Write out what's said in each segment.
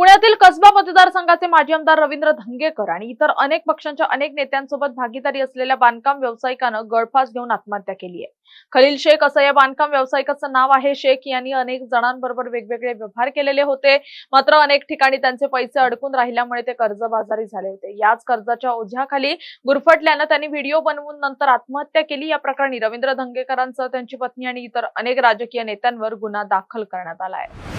पुण्यातील कसबा मतदारसंघाचे माजी आमदार रवींद्र धंगेकर आणि इतर अनेक पक्षांच्या अनेक नेत्यांसोबत भागीदारी असलेल्या बांधकाम व्यावसायिकानं गळफास घेऊन आत्महत्या केली आहे। खलील शेख असं या बांधकाम व्यावसायिकाचं नाव आहे। शेख यांनी अनेक जणांबरोबर वेगवेगळे व्यवहार केलेले होते, मात्र अनेक ठिकाणी त्यांचे पैसे अडकून राहिल्यामुळे ते कर्जबाजारी झाले होते। याच कर्जाच्या ओझ्याखाली गुरफटल्यानं त्यांनी व्हिडिओ बनवून नंतर आत्महत्या केली। या प्रकरणी रवींद्र धंगेकरांसह त्यांची पत्नी आणि इतर अनेक राजकीय नेत्यांवर गुन्हा दाखल करण्यात आला आहे।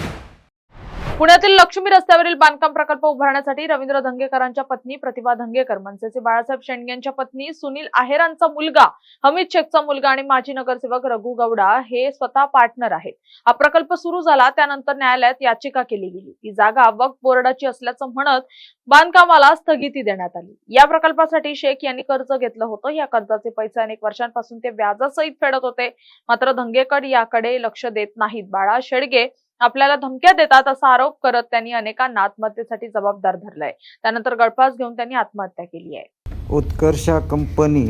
पुण्यातील लक्ष्मी रस्त्यावरील बांधकाम प्रकल्प उभारण्यासाठी रवींद्र धंगेकरांच्या पत्नी प्रतिभा धंगेकर, मनसेचे बाळासाहेब शेंडगे यांच्या पत्नी सुनील आहेरांचा मुलगा हमीद शेखचा मुलगा आणि माजी नगरसेवक रघु गौडा हे स्वतः पार्टनर आहेत। हा प्रकल्प सुरू झाला त्यानंतर न्यायालयात याचिका केली गेली। ती जागा वक्फ बोर्डाची असल्याचं म्हणत बांधकामाला स्थगिती देण्यात आली। या प्रकल्पासाठी शेख यांनी कर्ज घेतलं होतं। या कर्जाचे पैसे अनेक वर्षांपासून ते व्याजासहित फेडत होते, मात्र धंगेकर याकडे लक्ष देत नाहीत। बाळा शेंडगे आपल्याला धमक्या देतात असा आरोप करत त्यांनी अनेकांना आत्महत्येसाठी जबाबदार धरलाय। त्यानंतर गळफास घेऊन त्यांनी आत्महत्या केली आहे। उत्कर्षा कंपनी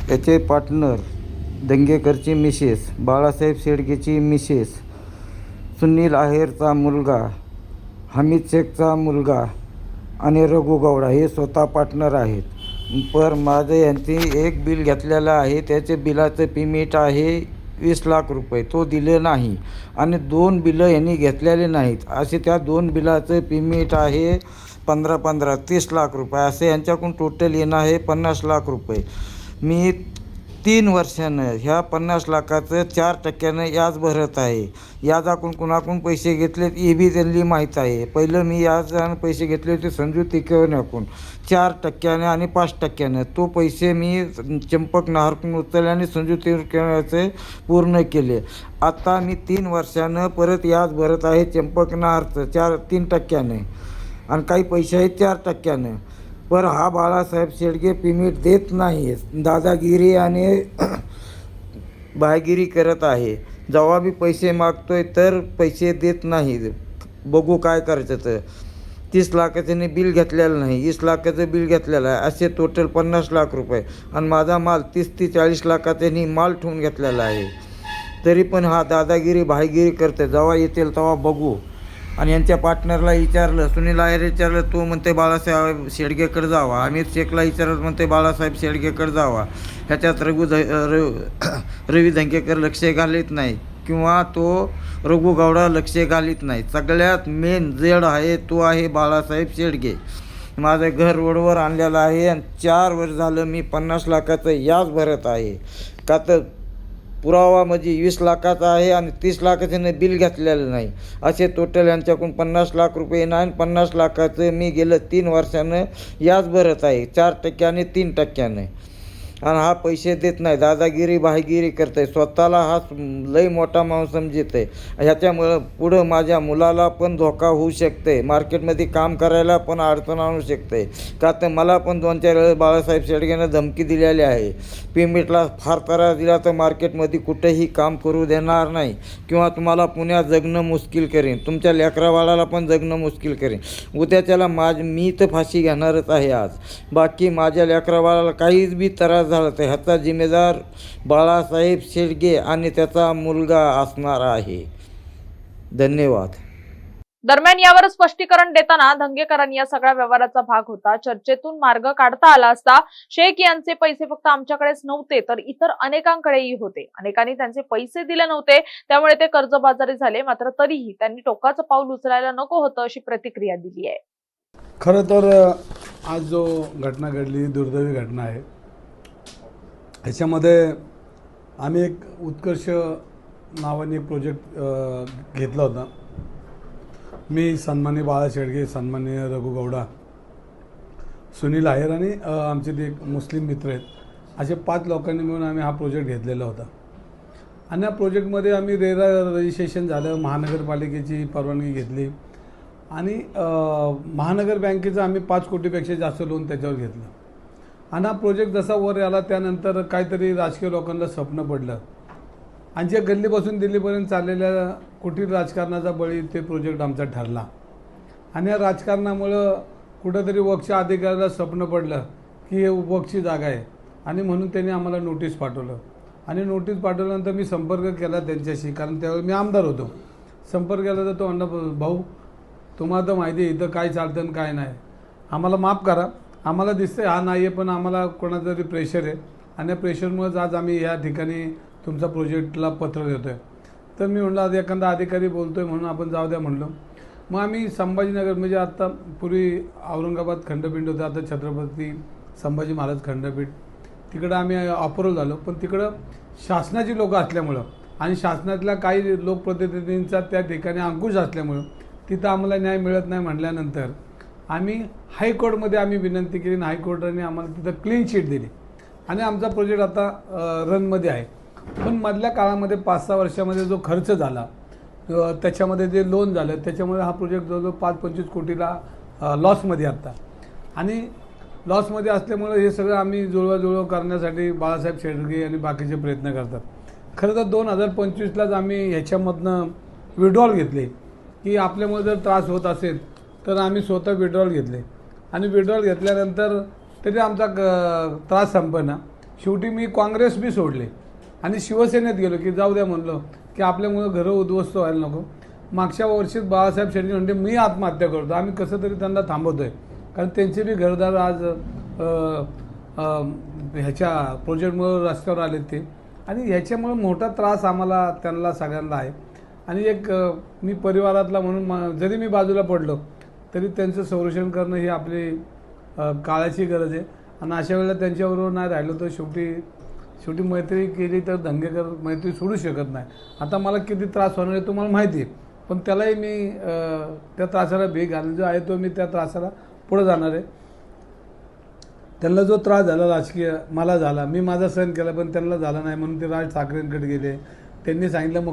याचे पार्टनर धंगेकरची मिसेस, बाळासाहेब शेडगेची मिसेस, सुनील आहेरचा मुलगा, हमीद शेखचा मुलगा आणि रघु गौडा हे स्वतः पार्टनर आहेत। पर माझं यांची एक बिल घेतलेलं आहे, त्याचे बिलाचं पेमेंट आहे 20 लाख रुपये, तो दिले नाही आणि 2 बिलं यांनी घेतलेले नाहीत। असे त्या 2 बिलाचं पेमेंट आहे 15-15 30 लाख रुपये, असे यांच्याकडून टोटल येणं आहे 50 लाख रुपये। मी 3 वर्षानं ह्या 50 लाखाचं 4% याज भरत आहे। याजाकडून कुणाकडून पैसे घेतलेत हे बी त्यांनी माहीत आहे। पहिलं मी याजानं पैसे घेतले होते संजू तिकेवण्याकडून 4% आणि 5%। तो पैसे मी चंपक नहारकडून उचलले आणि संजू तिकेवण्याचे पूर्ण केले। आता मी 3 वर्षानं परत याज भरत आहे चंपक नहारचं 3% आणि काही पैसे आहेत 4%। पर हा बाळासाहेब शेडगे पेमेंट देत नाही, दादागिरी आणि भाईगिरी करत आहे। जेव्हा मी पैसे मागतोय तर पैसे देत नाही। बघू काय करायचं तर 30 लाखाचं बिल घेतलेलं नाही, 20 लाखाचं बिल घेतलेलं आहे, असे टोटल 50 लाख रुपये आणि माझा माल 30 ते 40 लाखाचा माल ठेवून घेतलेला आहे। तरी पण हा दादागिरी भाईगिरी करते। जेव्हा येतील तेव्हा बघू। आणि यांच्या पार्टनरला विचारलं, सुनील आहेर विचारलं, तो म्हणते बाळासाहेब शेडगेकडे जावा। हमीद शेखला विचारलं, म्हणते बाळासाहेब शेडगेकडे जावा। ह्याच्यात रवी धंगेकर लक्ष घालीत नाही किंवा तो रघु गौडा लक्ष घालीत नाही। सगळ्यात मेन जड आहे तो आहे बाळासाहेब शेडगे। माझं घर रोडवर आणलेलं आहे आणि 4 वर्ष झालं मी 50 लाखाचं याज भरत आहे। का तर पुरावा म्हणजे 20 लाखाचा आहे आणि 30 लाखाचं बिल घेतलेलं नाही। असे टोटल यांच्याकडून 50 लाख रुपये येणार आणि 50 लाखाचं मी गेलं 3 वर्षानं याज भरत आहे 4% आणि 3%। आणि हा पैसे देत नाही, दादागिरी भाईगिरी करते। स्वतःला हा लई मोठा माणूस समजत आहे। ह्याच्यामुळं पुढं माझ्या मुलाला पण धोका होऊ शकते, मार्केटमध्ये काम करायला पण अडचण आणू शकते। का तर मला पण 2-4 वेळेस बाळासाहेब शेडगेनं धमकी दिलेली आहे, पेमेंटला फार त्रास दिला तर मार्केटमध्ये कुठेही काम करू देणार नाही किंवा तुम्हाला पुण्यात जगणं मुश्किल करेन, तुमच्या लेकराबाळाला पण जगणं मुश्किल करेन। उद्याच्याला मी तर फाशी घेणारच आहे आज। बाकी माझ्या लेकराबाळाला काहीच बी त्रास झाला तर ह्याचा जिम्मेदार बाळासाहेब शेडगे आणि त्याचा मुलगा असणार आहे। धन्यवाद। दरम्यान यावर स्पष्टीकरण देताना धंगेकरांनी या सगळ्या व्यवहाराचा भाग होता, चर्चेतून मार्ग काढता आला असता शेख यांचे पैसे फक्त आमच्याकडेच नव्हते तर इतर अनेकांकडेही होते। अनेकांनी त्यांचे पैसे दिले नव्हते, त्यामुळे ते कर्जबाजारी झाले। मात्र तरीही त्यांनी टोकाचं पाऊल उचलायला नको होतं अशी प्रतिक्रिया दिली आहे। खरं तर आज जो घटना घडली, दुर्दैवी घटना आहे। ह्याच्यामध्ये आम्ही एक उत्कर्ष नावाने एक प्रोजेक्ट घेतला होता। मी सन्माननीय बाळा शेडगे, सन्माननीय रघु गौडा, सुनील आहेर आणि आमचे ते एक मुस्लिम मित्र आहेत, असे 5 लोकांनी मिळून आम्ही हा प्रोजेक्ट घेतलेला होता। आणि या प्रोजेक्टमध्ये आम्ही रेरा रजिस्ट्रेशन झालं, महानगरपालिकेची परवानगी घेतली आणि महानगर बँकेचं आम्ही 5 कोटीपेक्षा जास्त लोन त्याच्यावर घेतलं। आणि हा प्रोजेक्ट जसा वर आला त्यानंतर काहीतरी राजकीय लोकांना स्वप्न पडलं आणि जे गल्लीपासून दिल्लीपर्यंत चाललेल्या कुटील राजकारणाचा बळी ते प्रोजेक्ट आमचा ठरला। आणि या राजकारणामुळं कुठंतरी वक्ष अधिकाऱ्याला स्वप्न पडलं की हे वक्फची जागा आहे आणि म्हणून त्यांनी आम्हाला नोटीस पाठवलं। आणि नोटीस पाठवल्यानंतर मी संपर्क केला त्यांच्याशी, कारण त्यावेळी मी आमदार होतो। संपर्क केला तर तो म्हणला, भाऊ तुम्हाला तर माहिती आहे इथं काय चालतं आणि काय नाही. आम्हाला माफ करा, आम्हाला दिसतंय हा नाही आहे, पण आम्हाला कोणाचं तरी प्रेशर आहे आणि या प्रेशरमुळेच आज आम्ही या ठिकाणी तुमचा प्रोजेक्टला पत्र देतो आहे. तर मी म्हटलं आज एखादा अधिकारी बोलतो आहे म्हणून आपण जाऊ द्या म्हणलं. मग आम्ही संभाजीनगर म्हणजे आता पूर्वी औरंगाबाद खंडपीठ होतं, आता छत्रपती संभाजी महाराज खंडपीठ, तिकडं आम्ही अप्रूव्ह झालो. पण तिकडं शासनाची लोकं असल्यामुळं आणि शासनातल्या काही लोकप्रतिनिधींचा त्या ठिकाणी अंकुश असल्यामुळं तिथं आम्हाला न्याय मिळत नाही म्हटल्यानंतर आम्ही हायकोर्टमध्ये आम्ही विनंती केली आणि हायकोर्टाने आम्हाला तिथं क्लीन शीट दिली आणि आमचा प्रोजेक्ट आता रनमध्ये आहे. पण मधल्या काळामध्ये 5-6 वर्षामध्ये जो खर्च झाला, त्याच्यामध्ये जे लोन झालं, त्याच्यामुळे हा प्रोजेक्ट जवळजवळ 5-25 कोटीला लॉसमध्ये आता. आणि लॉसमध्ये असल्यामुळं हे सगळं आम्ही जुळवाजुळव करण्यासाठी बाळासाहेब शेडगे आणि बाकीचे प्रयत्न करतात. खरं तर 2025लाच आम्ही ह्याच्यामधनं विड्रॉल घेतले की आपल्यामुळे जर त्रास होत असेल तर आम्ही स्वतः विड्रॉल घेतले आणि विड्रॉल घेतल्यानंतर तरी आमचा त्रास संपेना. शेवटी मी काँग्रेस बी सोडले आणि शिवसेनेत गेलो की जाऊ द्या म्हणलं की आपल्यामुळं घरं उद्ध्वस्त व्हायला नको. मागच्या वर्षीच बाळासाहेब शेडगे म्हणजे मी आत्महत्या करतो, आम्ही कसं तरी त्यांना थांबवतो आहे, कारण त्यांचे बी घरदार आज ह्याच्या प्रोजेक्टमुळं रस्त्यावर आले ते, आणि ह्याच्यामुळं मोठा त्रास आम्हाला त्यांना सगळ्यांना आहे. आणि एक मी परिवारातला म्हणून जरी मी बाजूला पडलो तरी त्यांचं संरक्षण करणं ही आपली काळाची गरज आहे. आणि अशा वेळेला त्यांच्याबरोबर नाही राहिलो तर शेवटी मैत्री केली तर दंगेकर मैत्री सोडू शकत नाही. आता मला किती त्रास होणार आहे तुम्हाला माहिती आहे, पण त्यालाही मी त्या त्रासाला भेग घालून जो आहे तो मी त्या त्रासाला पुढे जाणार आहे. त्यांना जो त्रास झाला राजकीय मला झाला, मी माझा सहन केला, पण त्यांना झाला नाही म्हणून ते राज ठाकरेंकडे गेले. त्यांनी सांगितलं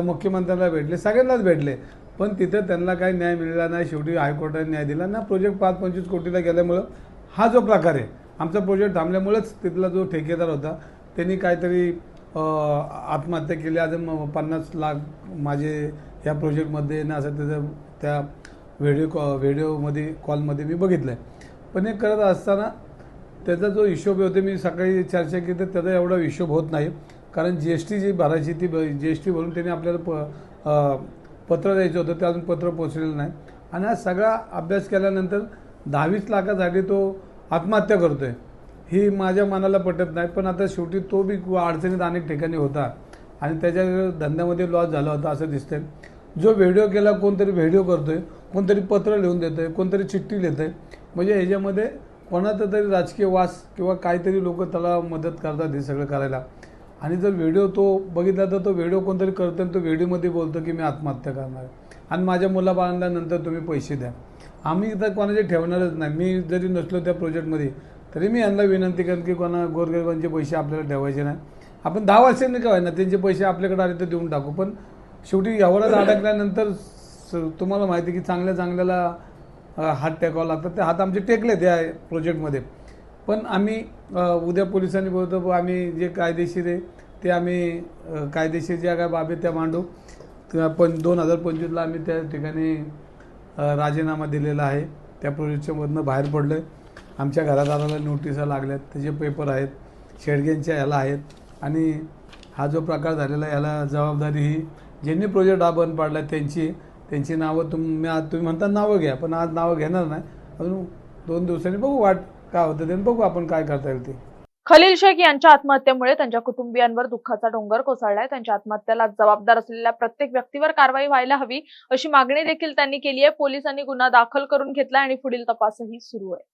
मुख्यमंत्र्याला भेटले, सगळ्यांनाच भेटले, पण तिथं त्यांना काही न्याय मिळाला नाही. शेवटी हायकोर्टाने न्याय दिला ना. प्रोजेक्ट 5-25 कोटीला गेल्यामुळं हा जो प्रकार आहे, आमचा प्रोजेक्ट थांबल्यामुळेच तिथला जो ठेकेदार होता त्यांनी काहीतरी आत्महत्या केली. आज 50 लाख माझे ह्या प्रोजेक्टमध्ये ना असं त्याचं त्या व्हिडिओमध्ये कॉलमध्ये मी बघितलं आहे. पण हे करत असताना त्याचा जो हिशोब होते, मी सकाळी चर्चा केली तर त्याचा एवढा हिशोब होत नाही, कारण GST जी भरायची ती GST भरून त्यांनी आपल्याला पत्र द्यायचं होतं, ते अजून पत्र पोचलेलं नाही. आणि हा सगळा अभ्यास केल्यानंतर 10-20 लाखासाठी तो आत्महत्या करतो आहे, ही माझ्या मनाला पटत नाही. पण आता शेवटी तो बी अडचणीत अनेक ठिकाणी होता आणि त्याच्या धंद्यामध्ये लॉस झाला होता असं दिसतंय. जो व्हिडिओ केला, कोणतरी व्हिडिओ करतो आहे, कोणतरी पत्र लिहून देतं आहे, कोणतरी चिठ्ठी लिहितं आहे, म्हणजे ह्याच्यामध्ये कोणाचा तरी राजकीय वास किंवा काहीतरी लोक त्याला मदत करतात हे सगळं करायला. आणि जर व्हिडिओ तो बघितला तर तो व्हिडिओ कोणतरी करतो आणि तो व्हिडिओमध्ये बोलतो की मी आत्महत्या करणार आहे आणि माझ्या मुलाबाळांना नंतर तुम्ही पैसे द्या. आम्ही इथं कोणाचे ठेवणारच नाही. मी जरी नसलो त्या प्रोजेक्टमध्ये तरी मी यांना विनंती करेन की गोरगरिबांचे पैसे आपल्याला ठेवायचे नाही. आपण 10 वर्षांनी काय ना त्यांचे पैसे आपल्याकडे आले तर देऊन टाकू, पण शेवटी एवढाच अडकल्यानंतर तुम्हाला माहिती की चांगल्याला हात टेकावं लागतात. ते हात आमचे टेकले त्या प्रोजेक्टमध्ये. पण आम्ही उद्या पोलिसांनी बोलतो, आम्ही जे कायदेशीर आहे ते आम्ही कायदेशीर ज्या काय बाबी त्या मांडू. पण 2025ला आम्ही त्या ठिकाणी राजीनामा दिलेला आहे. त्या प्रोजेक्टच्यामधनं बाहेर पडलो आहे. आमच्या घरादाराला नोटिसा लागल्यात, त्याचे पेपर आहेत, शेडगेंच्या ह्याला आहेत. आणि हा जो प्रकार झालेला याला जबाबदारी ही ज्यांनी प्रोजेक्ट हा बंद पाडला त्यांची नावं तुम्ही म्हणता नावं घ्या, पण आज नावं घेणार नाही. अजून 2 दिवसांनी बघू वाट काय होतं ते, बघू आपण काय करता येईल ते. खलील शेख यांच्या आत्महत्येमुळे त्यांच्या कुटुंबियांवर दुःखाचा डोंगर कोसळलाय. त्यांच्या आत्महत्येला जबाबदार असलेल्या प्रत्येक व्यक्तीवर कारवाई व्हायला हवी अशी मागणी देखील त्यांनी केली आहे. पोलिसांनी गुन्हा दाखल करून घेतला आणि पुढील तपासही सुरू आहे.